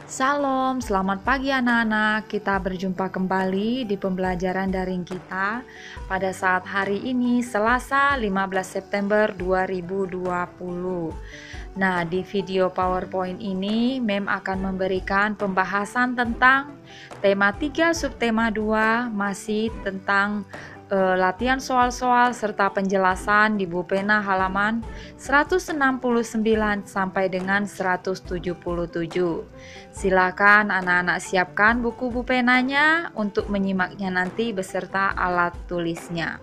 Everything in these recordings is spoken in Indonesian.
Salam, selamat pagi anak-anak. Kita berjumpa kembali di pembelajaran daring kita pada saat hari ini Selasa 15 September 2020. Nah, di video PowerPoint ini Mem akan memberikan pembahasan tentang tema 3 subtema 2 masih tentang latihan soal-soal serta penjelasan di buku pena halaman 169 sampai dengan 177. Silakan anak-anak siapkan buku penanya untuk menyimaknya nanti beserta alat tulisnya.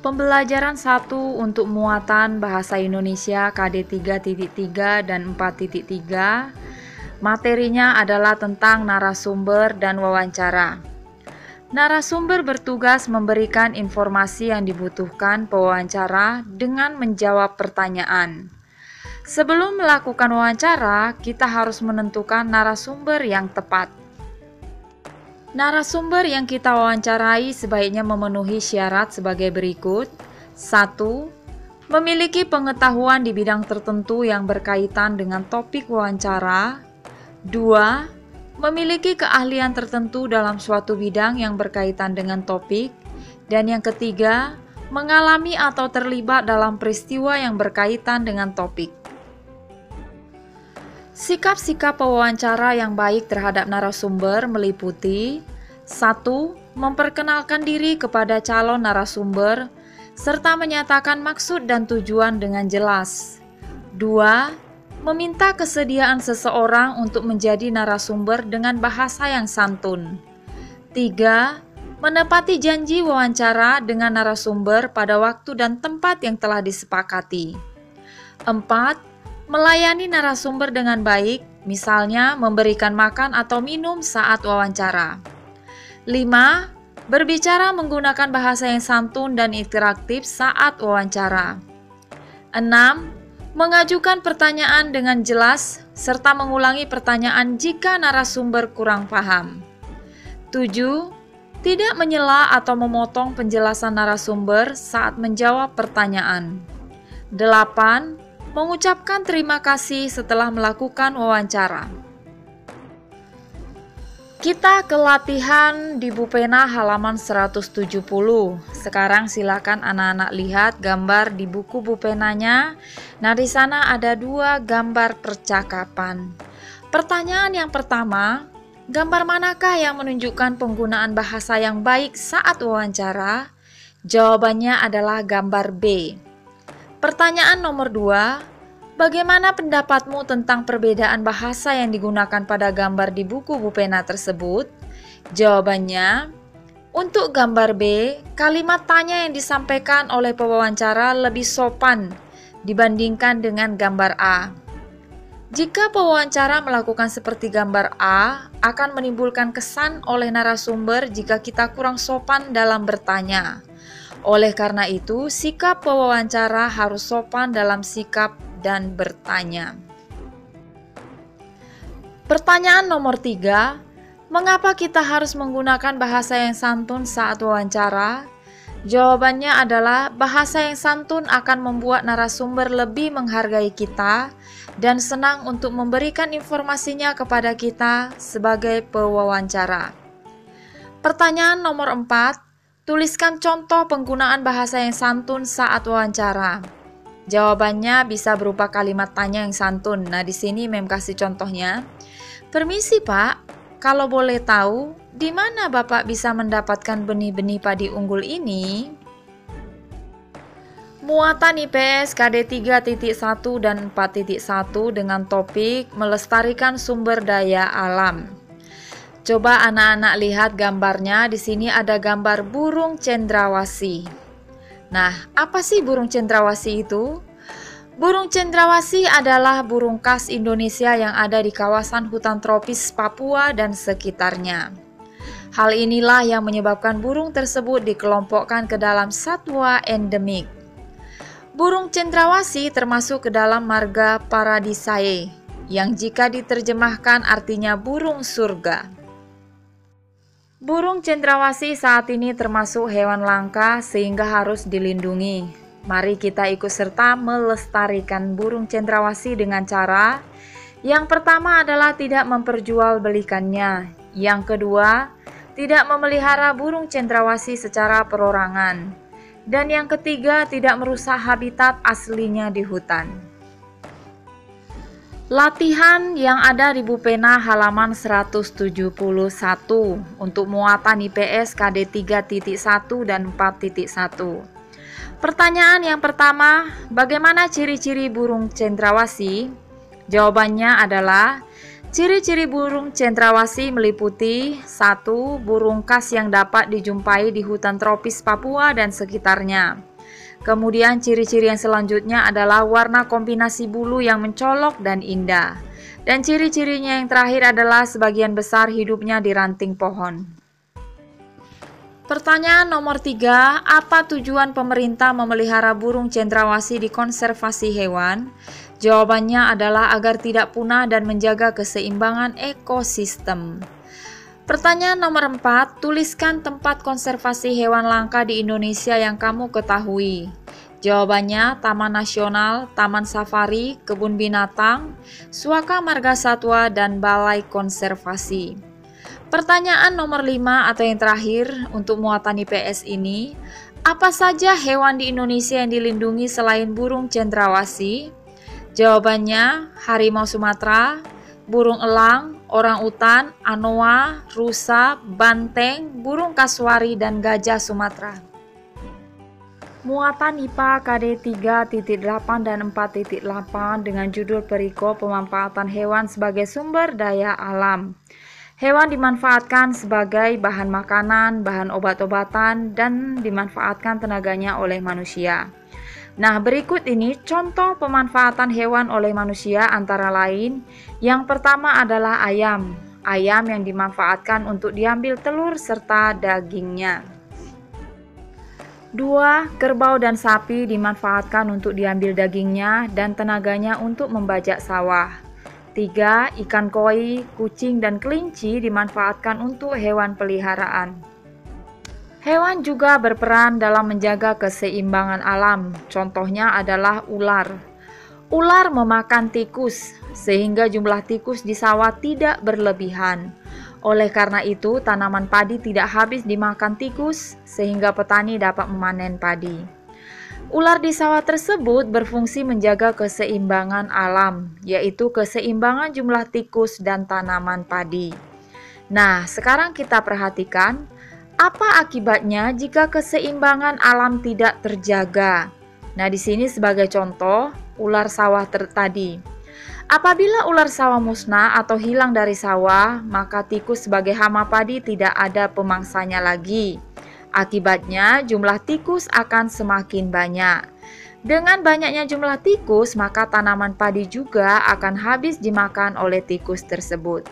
Pembelajaran 1 untuk muatan bahasa Indonesia KD 3.3 dan 4.3. Materinya adalah tentang narasumber dan wawancara. Narasumber bertugas memberikan informasi yang dibutuhkan pewawancara dengan menjawab pertanyaan. Sebelum melakukan wawancara, kita harus menentukan narasumber yang tepat. Narasumber yang kita wawancarai sebaiknya memenuhi syarat sebagai berikut. 1. Memiliki pengetahuan di bidang tertentu yang berkaitan dengan topik wawancara. 2. Memiliki keahlian tertentu dalam suatu bidang yang berkaitan dengan topik. Dan yang ketiga, mengalami atau terlibat dalam peristiwa yang berkaitan dengan topik. Sikap-sikap pewawancara yang baik terhadap narasumber meliputi 1. Memperkenalkan diri kepada calon narasumber, serta menyatakan maksud dan tujuan dengan jelas. 2. Meminta kesediaan seseorang untuk menjadi narasumber dengan bahasa yang santun. 3. Menepati janji wawancara dengan narasumber pada waktu dan tempat yang telah disepakati. 4. Melayani narasumber dengan baik, misalnya memberikan makan atau minum saat wawancara. 5. Berbicara menggunakan bahasa yang santun dan interaktif saat wawancara. 6. Mengajukan pertanyaan dengan jelas, serta mengulangi pertanyaan jika narasumber kurang paham. 7. Tidak menyela atau memotong penjelasan narasumber saat menjawab pertanyaan. 8. Mengucapkan terima kasih setelah melakukan wawancara. Kita ke latihan di buku pena halaman 170. Sekarang silakan anak-anak lihat gambar di buku penanya. Nah, di sana ada 2 gambar percakapan. Pertanyaan yang pertama, gambar manakah yang menunjukkan penggunaan bahasa yang baik saat wawancara? Jawabannya adalah gambar B. Pertanyaan nomor 2, bagaimana pendapatmu tentang perbedaan bahasa yang digunakan pada gambar di buku pena tersebut? Jawabannya, untuk gambar B, kalimat tanya yang disampaikan oleh pewawancara lebih sopan dibandingkan dengan gambar A. Jika pewawancara melakukan seperti gambar A, akan menimbulkan kesan oleh narasumber jika kita kurang sopan dalam bertanya. Oleh karena itu, sikap pewawancara harus sopan dalam sikap dan bertanya. Pertanyaan nomor 3, mengapa kita harus menggunakan bahasa yang santun saat wawancara? Jawabannya adalah bahasa yang santun akan membuat narasumber lebih menghargai kita dan senang untuk memberikan informasinya kepada kita sebagai pewawancara. Pertanyaan nomor 4, tuliskan contoh penggunaan bahasa yang santun saat wawancara. Jawabannya bisa berupa kalimat tanya yang santun. Nah, di sini Mem kasih contohnya. Permisi Pak, kalau boleh tahu, di mana Bapak bisa mendapatkan benih-benih padi unggul ini? Muatan IPS KD 3.1 dan 4.1 dengan topik melestarikan sumber daya alam. Coba anak-anak lihat gambarnya. Di sini ada gambar burung cendrawasih. Nah, apa sih burung cendrawasih itu? Burung cendrawasih adalah burung khas Indonesia yang ada di kawasan hutan tropis Papua dan sekitarnya. Hal inilah yang menyebabkan burung tersebut dikelompokkan ke dalam satwa endemik. Burung cendrawasih termasuk ke dalam marga Paradisae, yang jika diterjemahkan artinya burung surga. Burung cendrawasih saat ini termasuk hewan langka sehingga harus dilindungi. Mari kita ikut serta melestarikan burung cendrawasih dengan cara Yang pertama adalah tidak memperjualbelikannya. Yang kedua, tidak memelihara burung cendrawasih secara perorangan. Dan yang ketiga, tidak merusak habitat aslinya di hutan. Latihan yang ada di Bupena halaman 171 untuk muatan IPS KD 3.1 dan 4.1. Pertanyaan yang pertama, bagaimana ciri-ciri burung cendrawasih? Jawabannya adalah ciri-ciri burung cendrawasih meliputi 1. Burung khas yang dapat dijumpai di hutan tropis Papua dan sekitarnya. Kemudian ciri-ciri yang selanjutnya adalah warna kombinasi bulu yang mencolok dan indah. Dan ciri-cirinya yang terakhir adalah sebagian besar hidupnya di ranting pohon. Pertanyaan nomor 3, apa tujuan pemerintah memelihara burung cendrawasih di konservasi hewan? Jawabannya adalah agar tidak punah dan menjaga keseimbangan ekosistem. Pertanyaan nomor 4, tuliskan tempat konservasi hewan langka di Indonesia yang kamu ketahui. Jawabannya Taman Nasional, Taman Safari, Kebun Binatang, Suaka Marga Satwa, dan Balai Konservasi. Pertanyaan nomor 5 atau yang terakhir untuk muatan IPS ini, apa saja hewan di Indonesia yang dilindungi selain burung cendrawasih? Jawabannya harimau Sumatera, burung elang, orang-utan, anoa, rusa, banteng, burung kasuari, dan gajah Sumatera. Muatan IPA KD 3.8 dan 4.8 dengan judul perikop pemanfaatan hewan sebagai sumber daya alam. Hewan dimanfaatkan sebagai bahan makanan, bahan obat-obatan, dan dimanfaatkan tenaganya oleh manusia. Nah, berikut ini contoh pemanfaatan hewan oleh manusia antara lain. Yang pertama adalah ayam. Ayam yang dimanfaatkan untuk diambil telur serta dagingnya. 2. Kerbau dan sapi dimanfaatkan untuk diambil dagingnya dan tenaganya untuk membajak sawah. 3. Ikan koi, kucing, dan kelinci dimanfaatkan untuk hewan peliharaan. Hewan juga berperan dalam menjaga keseimbangan alam. Contohnya adalah ular. Ular memakan tikus, sehingga jumlah tikus di sawah tidak berlebihan. Oleh karena itu, tanaman padi tidak habis dimakan tikus, sehingga petani dapat memanen padi. Ular di sawah tersebut berfungsi menjaga keseimbangan alam, yaitu keseimbangan jumlah tikus dan tanaman padi. Nah, sekarang kita perhatikan, apa akibatnya jika keseimbangan alam tidak terjaga? Nah, di sini sebagai contoh, ular sawah tadi. Apabila ular sawah musnah atau hilang dari sawah, maka tikus sebagai hama padi tidak ada pemangsanya lagi. Akibatnya, jumlah tikus akan semakin banyak. Dengan banyaknya jumlah tikus, maka tanaman padi juga akan habis dimakan oleh tikus tersebut.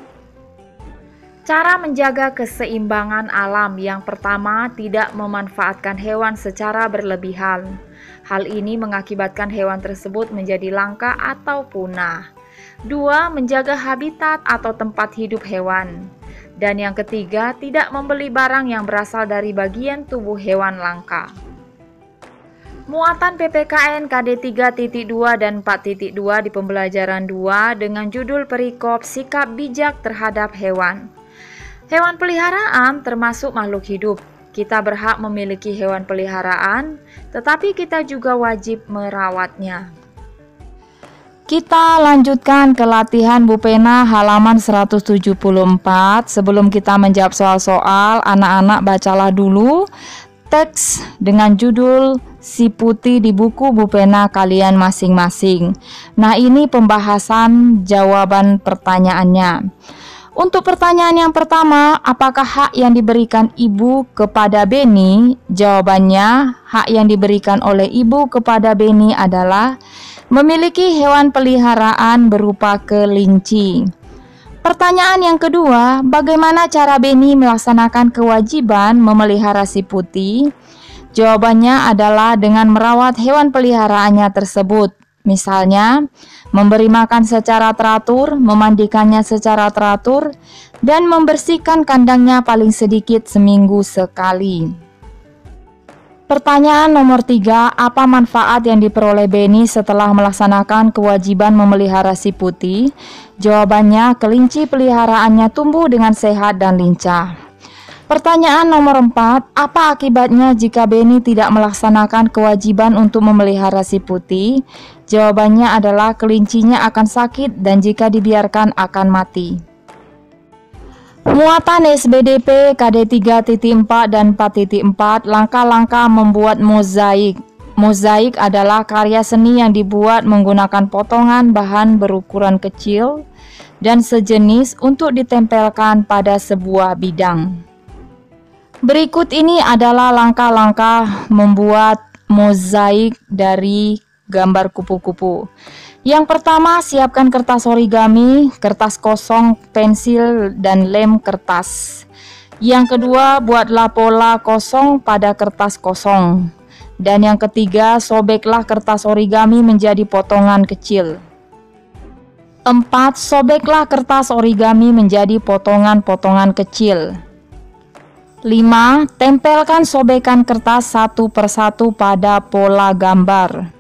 Cara menjaga keseimbangan alam yang pertama, tidak memanfaatkan hewan secara berlebihan. Hal ini mengakibatkan hewan tersebut menjadi langka atau punah. 2. Menjaga habitat atau tempat hidup hewan. Dan yang ketiga, tidak membeli barang yang berasal dari bagian tubuh hewan langka. Muatan PPKN KD 3.2 dan 4.2 di pembelajaran 2 dengan judul perikop sikap bijak terhadap hewan. Hewan peliharaan termasuk makhluk hidup. Kita berhak memiliki hewan peliharaan, tetapi kita juga wajib merawatnya. Kita lanjutkan ke latihan Bupena halaman 174. Sebelum kita menjawab soal-soal, anak-anak bacalah dulu teks dengan judul Si Putih di buku Bupena kalian masing-masing. Nah, ini pembahasan jawaban pertanyaannya. Untuk pertanyaan yang pertama, apakah hak yang diberikan ibu kepada Beni? Jawabannya, hak yang diberikan oleh ibu kepada Beni adalah memiliki hewan peliharaan berupa kelinci. Pertanyaan yang kedua, bagaimana cara Beni melaksanakan kewajiban memelihara si putih? Jawabannya adalah dengan merawat hewan peliharaannya tersebut. Misalnya, memberi makan secara teratur, memandikannya secara teratur, dan membersihkan kandangnya paling sedikit seminggu sekali. Pertanyaan nomor 3, apa manfaat yang diperoleh Benny setelah melaksanakan kewajiban memelihara si putih? Jawabannya, kelinci peliharaannya tumbuh dengan sehat dan lincah. Pertanyaan nomor 4, apa akibatnya jika Benny tidak melaksanakan kewajiban untuk memelihara si putih? Jawabannya adalah kelincinya akan sakit dan jika dibiarkan akan mati. Muatan SBDP KD 3.4 dan 4.4, langkah-langkah membuat mozaik. Mozaik adalah karya seni yang dibuat menggunakan potongan bahan berukuran kecil dan sejenis untuk ditempelkan pada sebuah bidang. Berikut ini adalah langkah-langkah membuat mozaik dari gambar kupu-kupu. Yang pertama, siapkan kertas origami, kertas kosong, pensil, dan lem kertas. Yang kedua, buatlah pola kosong pada kertas kosong. Dan yang ketiga, sobeklah kertas origami menjadi potongan kecil. 4. Sobeklah kertas origami menjadi potongan-potongan kecil. 5. Tempelkan sobekan kertas satu persatu pada pola gambar.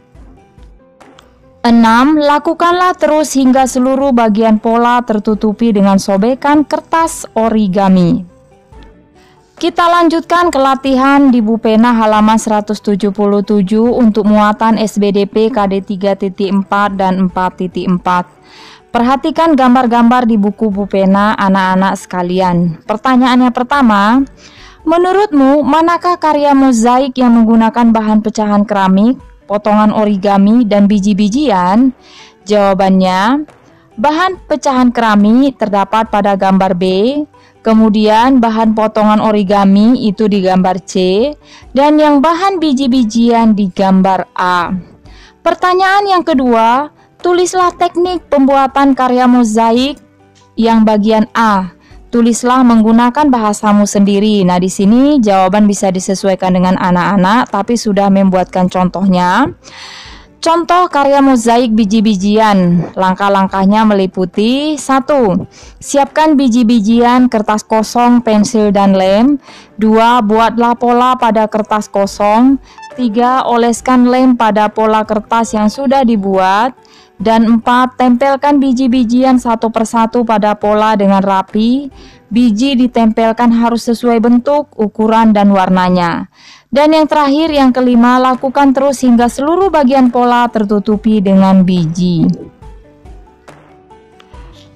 6. Lakukanlah terus hingga seluruh bagian pola tertutupi dengan sobekan kertas origami. Kita lanjutkan ke latihan di buku pena halaman 177 untuk muatan SBDP KD 3.4 dan 4.4. Perhatikan gambar-gambar di buku pena anak-anak sekalian. Pertanyaannya pertama, menurutmu manakah karya mozaik yang menggunakan bahan pecahan keramik, potongan origami, dan biji-bijian? Jawabannya, bahan pecahan keramik terdapat pada gambar B, kemudian bahan potongan origami itu di gambar C, dan yang bahan biji-bijian di gambar A. Pertanyaan yang kedua, tulislah teknik pembuatan karya mozaik yang bagian A. Tulislah menggunakan bahasamu sendiri. Nah, di sini jawaban bisa disesuaikan dengan anak-anak, tapi sudah membuatkan contohnya. Contoh karya mozaik biji-bijian. Langkah-langkahnya meliputi 1. Siapkan biji-bijian, kertas kosong, pensil, dan lem. 2. Buatlah pola pada kertas kosong. 3. Oleskan lem pada pola kertas yang sudah dibuat. Dan 4. Tempelkan biji-bijian satu persatu pada pola dengan rapi. Biji ditempelkan harus sesuai bentuk, ukuran, dan warnanya. Dan yang terakhir, yang kelima, lakukan terus hingga seluruh bagian pola tertutupi dengan biji.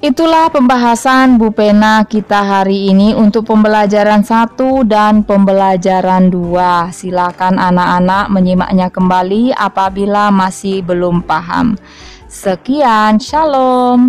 Itulah pembahasan Bu Pena kita hari ini untuk pembelajaran 1 dan pembelajaran 2. Silakan anak-anak menyimaknya kembali apabila masih belum paham. Sekian, shalom.